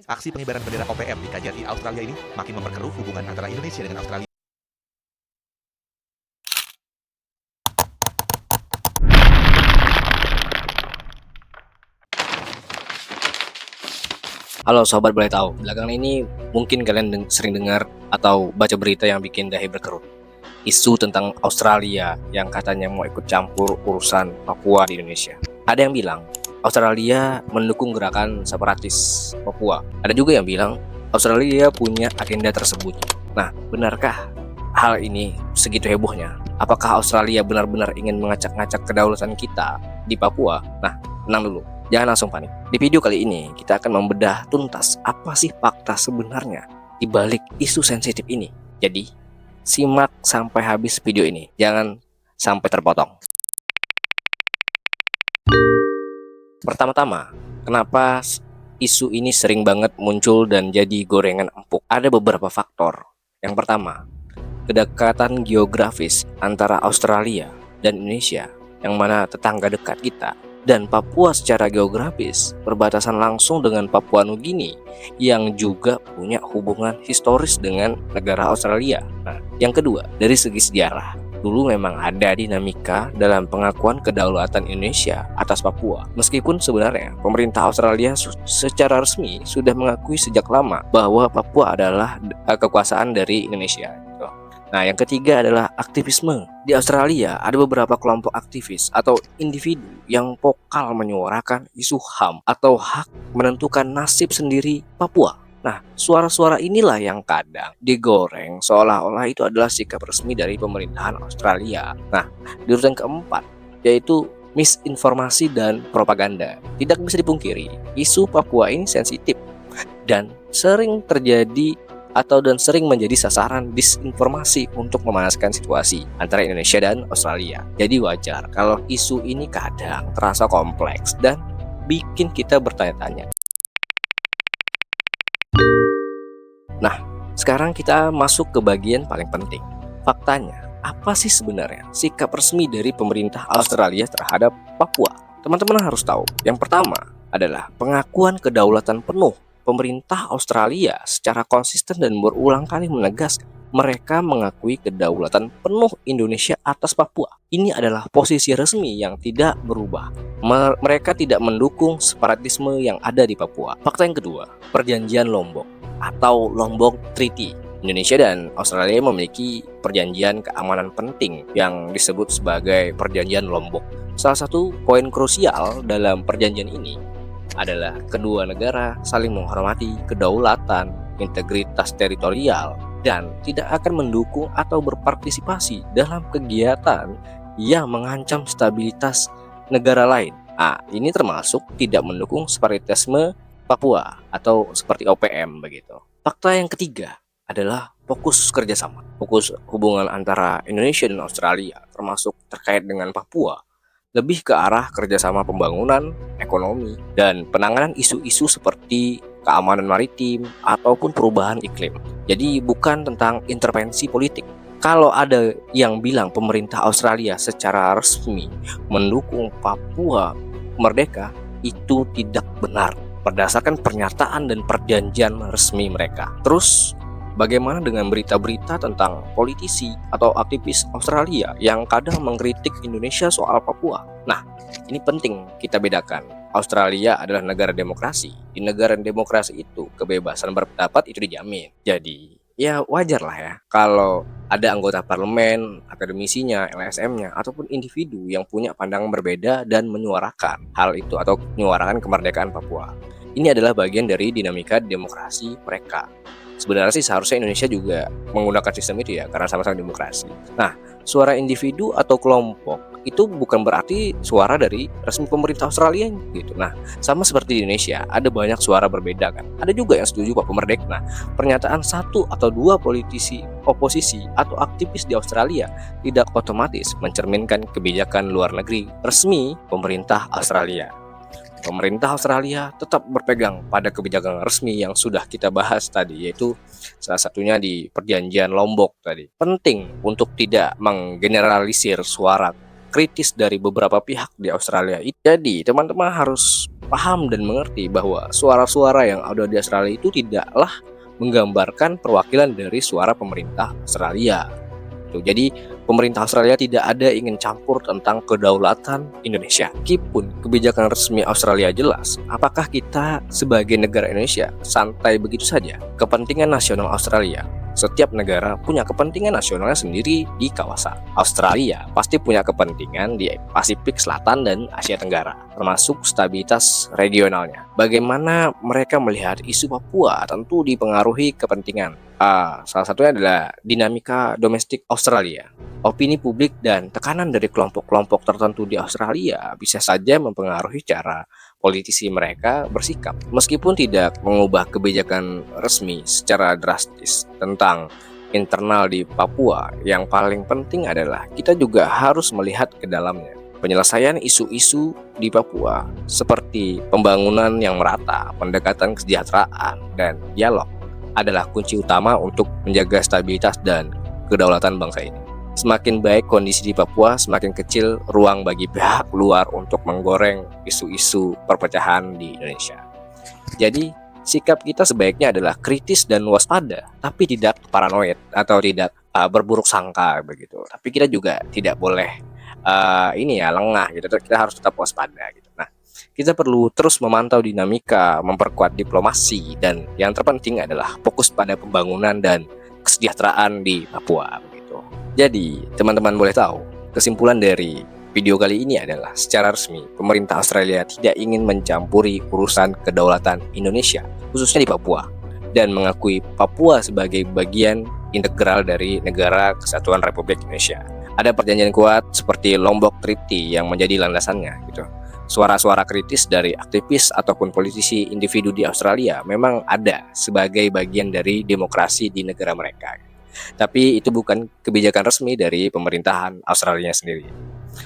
Aksi pengibaran bendera OPM di Kajati, Australia ini makin memperkeruh hubungan antara Indonesia dengan Australia. Halo sobat boleh tahu, belakangan ini mungkin kalian sering dengar atau baca berita yang bikin dahi berkerut. Isu tentang Australia yang katanya mau ikut campur urusan Papua di Indonesia. Ada yang bilang Australia mendukung gerakan separatis Papua. Ada juga yang bilang Australia punya agenda tersebut. Nah, benarkah hal ini segitu hebohnya? Apakah Australia benar-benar ingin mengacak-ngacak kedaulatan kita di Papua? Nah, tenang dulu. Jangan langsung panik. Di video kali ini kita akan membedah tuntas apa sih fakta sebenarnya di balik isu sensitif ini. Jadi, simak sampai habis video ini. Jangan sampai terpotong. Pertama-tama, kenapa isu ini sering banget muncul dan jadi gorengan empuk? Ada beberapa faktor. Yang pertama, kedekatan geografis antara Australia dan Indonesia, yang mana tetangga dekat kita. Dan Papua secara geografis berbatasan langsung dengan Papua Nugini yang juga punya hubungan historis dengan negara Australia. Nah, yang kedua, dari segi sejarah, dulu memang ada dinamika dalam pengakuan kedaulatan Indonesia atas Papua. Meskipun sebenarnya pemerintah Australia secara resmi sudah mengakui sejak lama bahwa Papua adalah kekuasaan dari Indonesia. Nah, yang ketiga adalah aktivisme. Di Australia ada beberapa kelompok aktivis atau individu yang vokal menyuarakan isu HAM atau hak menentukan nasib sendiri Papua. Nah, suara-suara inilah yang kadang digoreng seolah-olah itu adalah sikap resmi dari pemerintahan Australia. Nah, di urutan keempat yaitu misinformasi dan propaganda. Tidak bisa dipungkiri, isu Papua ini sensitif dan sering terjadi dan sering menjadi sasaran disinformasi untuk memanaskan situasi antara Indonesia dan Australia. Jadi wajar kalau isu ini kadang terasa kompleks dan bikin kita bertanya-tanya. Nah, sekarang kita masuk ke bagian paling penting. Faktanya, apa sih sebenarnya sikap resmi dari pemerintah Australia terhadap Papua? Teman-teman harus tahu, yang pertama adalah pengakuan kedaulatan penuh. Pemerintah Australia secara konsisten dan berulang kali menegaskan mereka mengakui kedaulatan penuh Indonesia atas Papua. Ini adalah posisi resmi yang tidak berubah. Mereka tidak mendukung separatisme yang ada di Papua. Fakta yang kedua, perjanjian Lombok atau Lombok Treaty. Indonesia dan Australia memiliki perjanjian keamanan penting yang disebut sebagai perjanjian Lombok. Salah satu poin krusial dalam perjanjian ini adalah kedua negara saling menghormati kedaulatan, integritas teritorial, dan tidak akan mendukung atau berpartisipasi dalam kegiatan yang mengancam stabilitas negara lain. Ini termasuk tidak mendukung separatisme Papua atau seperti OPM begitu. Fakta yang ketiga adalah fokus kerjasama. Fokus hubungan antara Indonesia dan Australia termasuk terkait dengan Papua lebih ke arah kerjasama pembangunan, ekonomi, dan penanganan isu-isu seperti keamanan maritim ataupun perubahan iklim. Jadi bukan tentang intervensi politik. Kalau ada yang bilang pemerintah Australia secara resmi mendukung Papua merdeka, itu tidak benar berdasarkan pernyataan dan perjanjian resmi mereka. Terus bagaimana dengan berita-berita tentang politisi atau aktivis Australia yang kadang mengkritik Indonesia soal Papua? Nah, ini penting kita bedakan. Australia adalah negara demokrasi. Di negara demokrasi itu, kebebasan berpendapat itu dijamin. Jadi, ya wajar lah ya kalau ada anggota parlemen, akademisinya, LSM-nya, ataupun individu yang punya pandangan berbeda dan menyuarakan hal itu atau menyuarakan kemerdekaan Papua. Ini adalah bagian dari dinamika demokrasi mereka. Sebenarnya sih seharusnya Indonesia juga menggunakan sistem itu ya, karena sama-sama demokrasi. Nah, suara individu atau kelompok itu bukan berarti suara dari resmi pemerintah Australia gitu. Nah, sama seperti di Indonesia, ada banyak suara berbeda kan. Ada juga yang setuju Papua merdeka. Nah, pernyataan satu atau dua politisi oposisi atau aktivis di Australia tidak otomatis mencerminkan kebijakan luar negeri resmi pemerintah Australia. Pemerintah Australia tetap berpegang pada kebijakan resmi yang sudah kita bahas tadi, yaitu salah satunya di perjanjian Lombok tadi. Penting untuk tidak menggeneralisir suara kritis dari beberapa pihak di Australia. Jadi teman-teman harus paham dan mengerti bahwa suara-suara yang ada di Australia itu tidaklah menggambarkan perwakilan dari suara pemerintah Australia. Jadi pemerintah Australia tidak ada ingin campur tentang kedaulatan Indonesia. Meskipun kebijakan resmi Australia jelas, apakah kita sebagai negara Indonesia santai begitu saja? Kepentingan nasional Australia, setiap negara punya kepentingan nasionalnya sendiri di kawasan. Australia pasti punya kepentingan di Pasifik Selatan dan Asia Tenggara, termasuk stabilitas regionalnya. Bagaimana mereka melihat isu Papua tentu dipengaruhi kepentingan. Salah satunya adalah dinamika domestik Australia. Opini publik dan tekanan dari kelompok-kelompok tertentu di Australia bisa saja mempengaruhi cara politisi mereka bersikap. Meskipun tidak mengubah kebijakan resmi secara drastis tentang internal di Papua, yang paling penting adalah kita juga harus melihat ke dalamnya. Penyelesaian isu-isu di Papua seperti pembangunan yang merata, pendekatan kesejahteraan, dan dialog adalah kunci utama untuk menjaga stabilitas dan kedaulatan bangsa ini. Semakin baik kondisi di Papua, semakin kecil ruang bagi pihak luar untuk menggoreng isu-isu perpecahan di Indonesia. Jadi, sikap kita sebaiknya adalah kritis dan waspada, tapi tidak paranoid atau tidak berburuk sangka begitu. Tapi kita juga tidak boleh lengah gitu. Kita harus tetap waspada gitu. Nah, kita perlu terus memantau dinamika, memperkuat diplomasi, dan yang terpenting adalah fokus pada pembangunan dan kesejahteraan di Papua begitu. Jadi, teman-teman boleh tahu, kesimpulan dari video kali ini adalah secara resmi pemerintah Australia tidak ingin mencampuri urusan kedaulatan Indonesia, khususnya di Papua, dan mengakui Papua sebagai bagian integral dari Negara Kesatuan Republik Indonesia. Ada perjanjian kuat seperti Lombok Treaty yang menjadi landasannya gitu. Suara-suara kritis dari aktivis ataupun politisi individu di Australia memang ada sebagai bagian dari demokrasi di negara mereka. Tapi itu bukan kebijakan resmi dari pemerintahan Australia sendiri.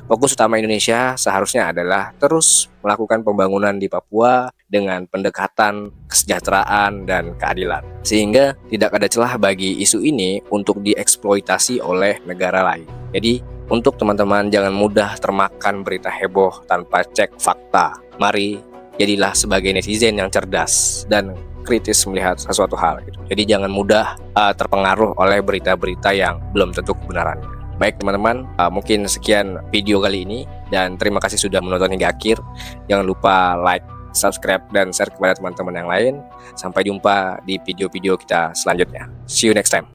Fokus utama Indonesia seharusnya adalah terus melakukan pembangunan di Papua dengan pendekatan kesejahteraan dan keadilan, sehingga tidak ada celah bagi isu ini untuk dieksploitasi oleh negara lain. Jadi, untuk teman-teman jangan mudah termakan berita heboh tanpa cek fakta. Mari jadilah sebagai netizen yang cerdas dan kritis melihat sesuatu hal gitu. Jadi jangan mudah terpengaruh oleh berita-berita yang belum tentu kebenarannya. Baik teman-teman, mungkin sekian video kali ini dan terima kasih sudah menonton hingga akhir. Jangan lupa like, subscribe, dan share kepada teman-teman yang lain. Sampai jumpa di video-video kita selanjutnya. See you next time.